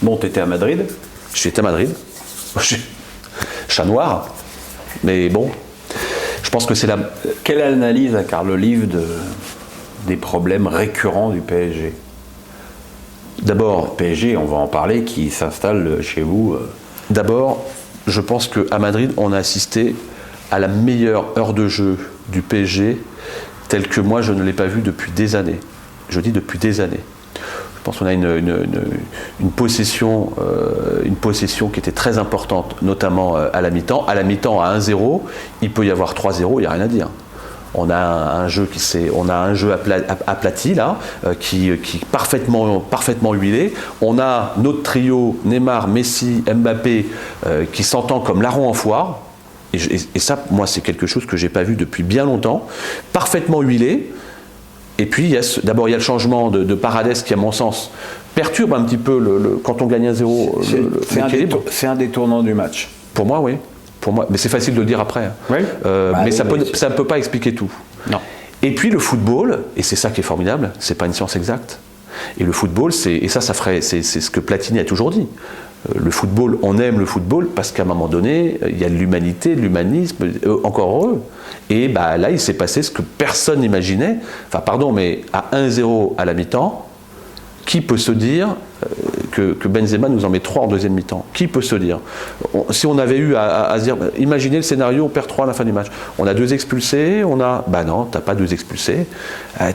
Bon, tu étais à Madrid. J'étais à Madrid. Chat noir. Mais bon, je pense que c'est la... Quelle analyse a Carl Olive des problèmes récurrents du PSG? D'abord, PSG, on va en parler, qui s'installe chez vous. D'abord, je pense qu'à Madrid, on a assisté à la meilleure heure de jeu du PSG, telle que moi, je ne l'ai pas vue depuis des années. Je dis depuis des années. Je pense qu'on a une possession qui était très importante, notamment à la mi-temps. À la mi-temps, à 1-0, il peut y avoir 3-0, il n'y a rien à dire. On a un jeu aplati là, qui est parfaitement huilé. On a notre trio Neymar, Messi, Mbappé qui s'entend comme larron en foire. Et ça, moi, c'est quelque chose que j'ai pas vu depuis bien longtemps. Parfaitement huilé. Et puis, d'abord, il y a le changement de Paredes qui, à mon sens, perturbe un petit peu quand on gagne 1-0. C'est un des tournants du match. Pour moi, oui. Pour moi, mais c'est facile de le dire après. Oui. Mais ça ne peut pas expliquer tout. Non. Et puis le football, et c'est ça qui est formidable, c'est pas une science exacte. Et le football, c'est ce que Platini a toujours dit. Le football, on aime le football parce qu'à un moment donné, il y a de l'humanité, de l'humanisme, encore heureux. Et là, il s'est passé ce que personne n'imaginait. Enfin, pardon, mais à 1-0 à la mi-temps, qui peut se dire que Benzema nous en met 3 en deuxième mi-temps? Qui peut se dire? Si on avait eu à se dire, imaginez le scénario, on perd 3 à la fin du match. On a 2 expulsés, non, t'as pas 2 expulsés.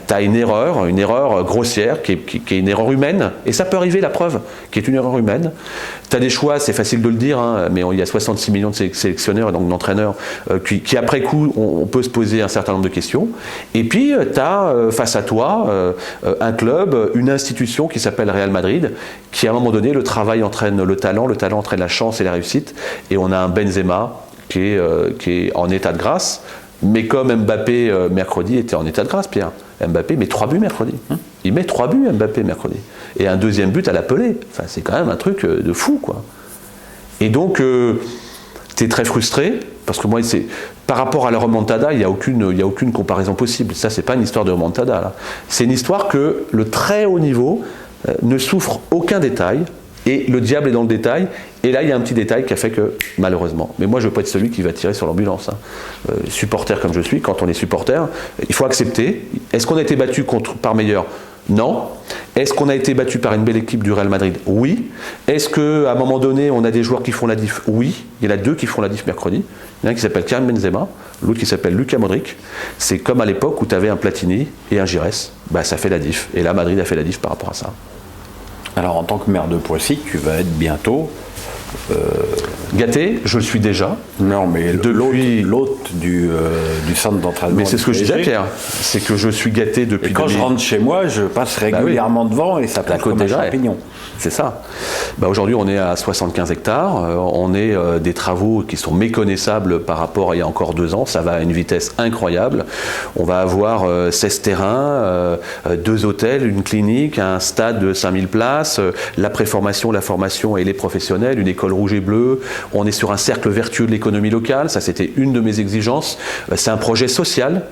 T'as une erreur grossière, qui est une erreur humaine, et ça peut arriver, la preuve, qui est une erreur humaine. T'as des choix, c'est facile de le dire, mais il y a 66 millions de sélectionneurs, donc d'entraîneurs, qui après coup, on peut se poser un certain nombre de questions. Et puis, t'as face à toi un club, une institution qui s'appelle Real Madrid, qui à un moment donné, le travail entraîne le talent entraîne la chance et la réussite, et on a un Benzema qui est en état de grâce, mais comme Mbappé mercredi était en état de grâce, Pierre. Mbappé met 3 buts mercredi. Il met 3 buts Mbappé mercredi. Et un deuxième but à la Pelé. Enfin, c'est quand même un truc de fou, quoi. Et donc, tu es très frustré, parce que moi, par rapport à la remontada, il n'y a aucune comparaison possible. Ça, c'est pas une histoire de remontada, là. C'est une histoire que le très haut niveau ne souffre aucun détail, et le diable est dans le détail, et là il y a un petit détail qui a fait que, malheureusement, mais moi je ne veux pas être celui qui va tirer sur l'ambulance, supporter comme je suis, quand on est supporter, il faut accepter. Est-ce qu'on a été battu par meilleur? Non. Est-ce qu'on a été battu par une belle équipe du Real Madrid? Oui. Est-ce qu'à un moment donné on a des joueurs qui font la diff? Oui. Il y en a 2 qui font la diff mercredi. Il y en a un qui s'appelle Karim Benzema, l'autre qui s'appelle Luka Modric. C'est comme à l'époque où tu avais un Platini et un Giresse. Ça fait la diff. Et là Madrid a fait la diff par rapport à ça. Alors en tant que maire de Poissy, tu vas être bientôt... Gâté, je le suis déjà. Non, mais l'hôte du centre d'entraînement. Mais c'est ce que je disais, Pierre, c'est que je suis gâté depuis... Et quand je rentre chez moi, je passe régulièrement devant et ça passe comme un champignon. C'est ça. Aujourd'hui, on est à 75 hectares. On est des travaux qui sont méconnaissables par rapport à il y a encore 2 ans. Ça va à une vitesse incroyable. On va avoir 16 terrains, 2 hôtels, une clinique, un stade de 5000 places, la préformation, la formation et les professionnels, une école rouge et bleue. On est sur un cercle vertueux de l'économie locale. Ça, c'était une de mes exigences. C'est un projet social.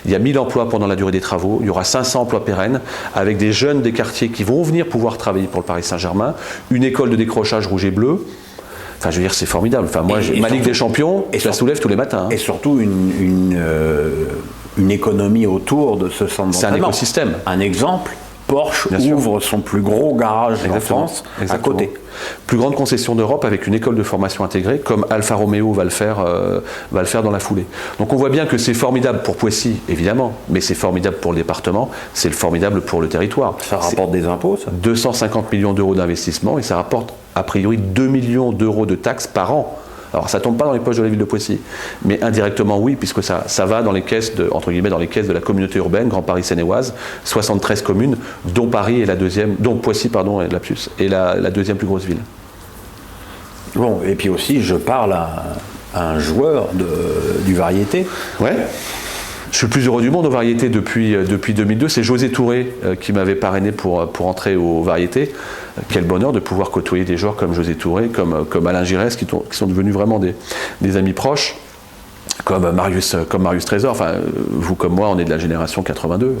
Il y a 1000 emplois pendant la durée des travaux. Il y aura 500 emplois pérennes avec des jeunes des quartiers qui vont venir pouvoir travailler pour le Paris Saint-Germain. Une école de décrochage rouge et bleu. Enfin, je veux dire, c'est formidable. Enfin, moi, ma Ligue des Champions, je la soulève tous les matins. Et surtout, une économie autour de ce centre d'entraînement. C'est un écosystème. Un exemple, Porsche ouvre son plus gros garage en France à côté. Plus grande concession d'Europe avec une école de formation intégrée, comme Alfa Romeo va le faire dans la foulée. Donc on voit bien que c'est formidable pour Poissy, évidemment, mais c'est formidable pour le département, c'est formidable pour le territoire. Ça rapporte des impôts, ça? 250 millions d'euros d'investissement et ça rapporte a priori 2 millions d'euros de taxes par an. Alors ça ne tombe pas dans les poches de la ville de Poissy, mais indirectement oui, puisque ça va dans les caisses entre guillemets dans les caisses de la communauté urbaine, Grand Paris Seine-et-Oise, 73 communes, dont Paris est dont Poissy est la deuxième plus grosse ville. Bon, et puis aussi je parle à un joueur du variété. Ouais. Je suis le plus heureux du monde aux variétés depuis 2002. C'est José Touré qui m'avait parrainé pour entrer aux variétés. Quel bonheur de pouvoir côtoyer des joueurs comme José Touré, comme Alain Giresse, qui sont devenus vraiment des amis proches. comme Marius Trésor. Enfin, vous comme moi, on est de la génération 82.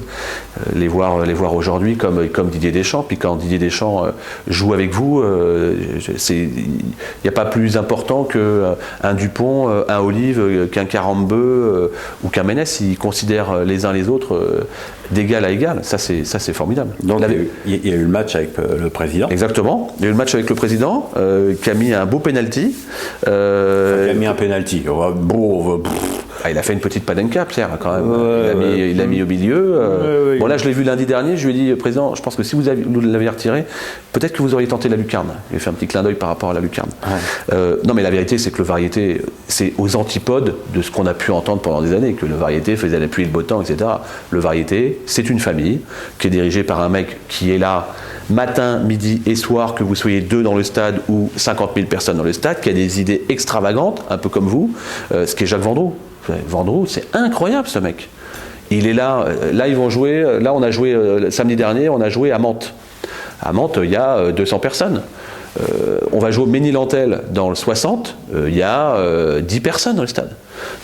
Les voir aujourd'hui comme Didier Deschamps. Puis quand Didier Deschamps joue avec vous, il n'y a pas plus important qu'un Dupont, un Olive, qu'un Carambeu ou qu'un Ménès. Ils considèrent les uns les autres d'égal à égal. Ça, c'est formidable. Donc, il y a eu le match avec le président. Exactement. Il y a eu le match avec le président qui a mis un beau penalty. Il a mis un penalty. Il a fait une petite panenka, Pierre, quand même. Il l'a mis au milieu. Bon, là, je l'ai vu lundi dernier. Je lui ai dit, président, je pense que si vous l'aviez retiré, peut-être que vous auriez tenté la lucarne. Il a fait un petit clin d'œil par rapport à la lucarne. Non, mais la vérité, c'est que le variété, c'est aux antipodes de ce qu'on a pu entendre pendant des années, que le variété faisait la pluie et le beau temps, etc. Le variété, c'est une famille qui est dirigée par un mec qui est là matin, midi et soir, que vous soyez 2 dans le stade ou 50 000 personnes dans le stade, qui a des idées extravagantes, un peu comme vous, ce qui est Jacques Vendroux. Vendroux, c'est incroyable ce mec. Il est là, ils vont jouer, là on a joué samedi dernier, on a joué à Mantes. À Mantes, il y a 200 personnes. On va jouer au Ménil-Antel dans le 60, il y a 10 personnes dans le stade.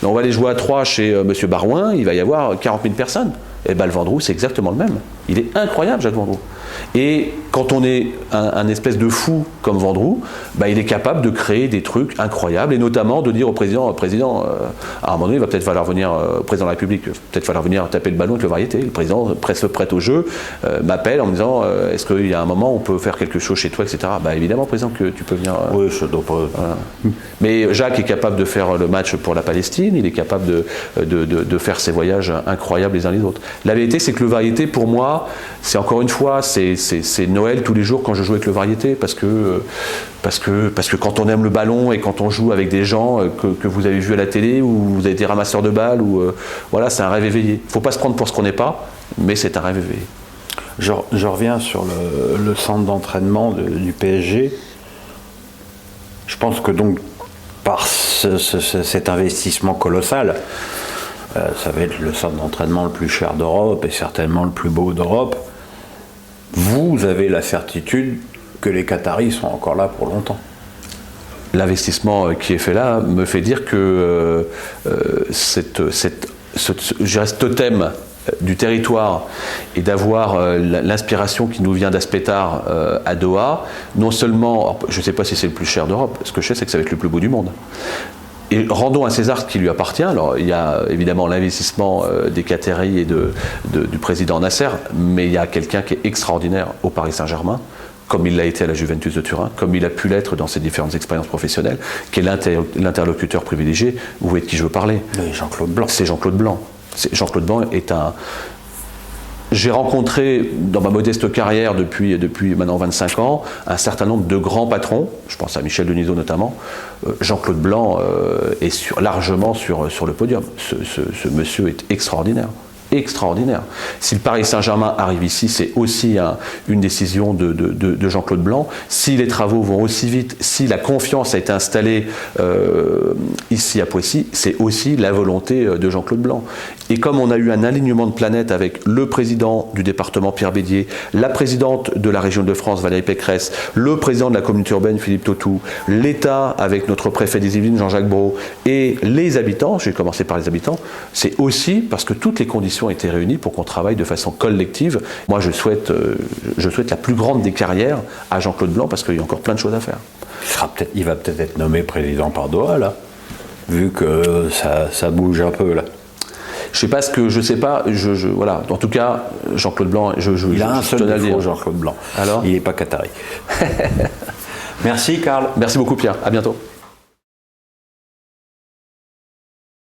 Donc on va aller jouer à 3 chez M. Barouin, il va y avoir 40 000 personnes. Et bien le Vendroux, c'est exactement le même. Il est incroyable, Jacques Vendroux. Et quand on est un espèce de fou comme Vendroux, il est capable de créer des trucs incroyables, et notamment de dire au président, à un moment donné, il va peut-être falloir venir, au président de la République, peut-être falloir venir taper le ballon avec le variété. Le président se prête au jeu, m'appelle en me disant, est-ce qu'il y a un moment où on peut faire quelque chose chez toi, etc. Évidemment, président, que tu peux venir. Oui, je dois pas. Voilà. Mais Jacques est capable de faire le match pour la Palestine, il est capable de faire ses voyages incroyables les uns les autres. La vérité, c'est que le variété, pour moi, c'est encore une fois, c'est Noël tous les jours quand je joue avec le variété, parce que quand on aime le ballon et quand on joue avec des gens que vous avez vu à la télé ou vous avez été ramasseur de balles, voilà, c'est un rêve éveillé. Il ne faut pas se prendre pour ce qu'on n'est pas, mais c'est un rêve éveillé. Je reviens sur le centre d'entraînement du PSG. Je pense que donc, par cet investissement colossal, ça va être le centre d'entraînement le plus cher d'Europe et certainement le plus beau d'Europe. Vous avez la certitude que les Qataris sont encore là pour longtemps. L'investissement qui est fait là me fait dire que je reste totem du territoire et d'avoir l'inspiration qui nous vient d'Aspetar à Doha, non seulement, je ne sais pas si c'est le plus cher d'Europe, ce que je sais c'est que ça va être le plus beau du monde. Et rendons à César ce qui lui appartient. Alors, il y a évidemment l'investissement des Qataris et du président Nasser, mais il y a quelqu'un qui est extraordinaire au Paris Saint-Germain, comme il l'a été à la Juventus de Turin, comme il a pu l'être dans ses différentes expériences professionnelles, qui est l'interlocuteur privilégié. Vous voyez de qui je veux parler. Oui, Jean-Claude Blanc. C'est Jean-Claude Blanc. Jean-Claude Blanc est un... J'ai rencontré, dans ma modeste carrière depuis maintenant 25 ans, un certain nombre de grands patrons, je pense à Michel Denisot notamment. Jean-Claude Blanc est largement sur le podium. Ce monsieur est extraordinaire. Extraordinaire. Si le Paris Saint-Germain arrive ici, c'est aussi une décision de Jean-Claude Blanc. Si les travaux vont aussi vite, si la confiance a été installée ici à Poissy, c'est aussi la volonté de Jean-Claude Blanc. Et comme on a eu un alignement de planètes avec le président du département Pierre Bédier, la présidente de la région de France Valérie Pécresse, le président de la communauté urbaine Philippe Tautou, l'État avec notre préfet des Yvelines Jean-Jacques Brault et les habitants, j'ai commencé par les habitants, c'est aussi parce que toutes les conditions ont été réunies pour qu'on travaille de façon collective. Moi je souhaite la plus grande des carrières à Jean-Claude Blanc parce qu'il y a encore plein de choses à faire. Il va peut-être être nommé président par Doha là, vu que ça bouge un peu là. Je sais pas, voilà. En tout cas, Jean-Claude Blanc, il a un seul défaut, Jean-Claude Blanc. Alors, il n'est pas qatari. Merci, Karl. Merci beaucoup, Pierre. À bientôt.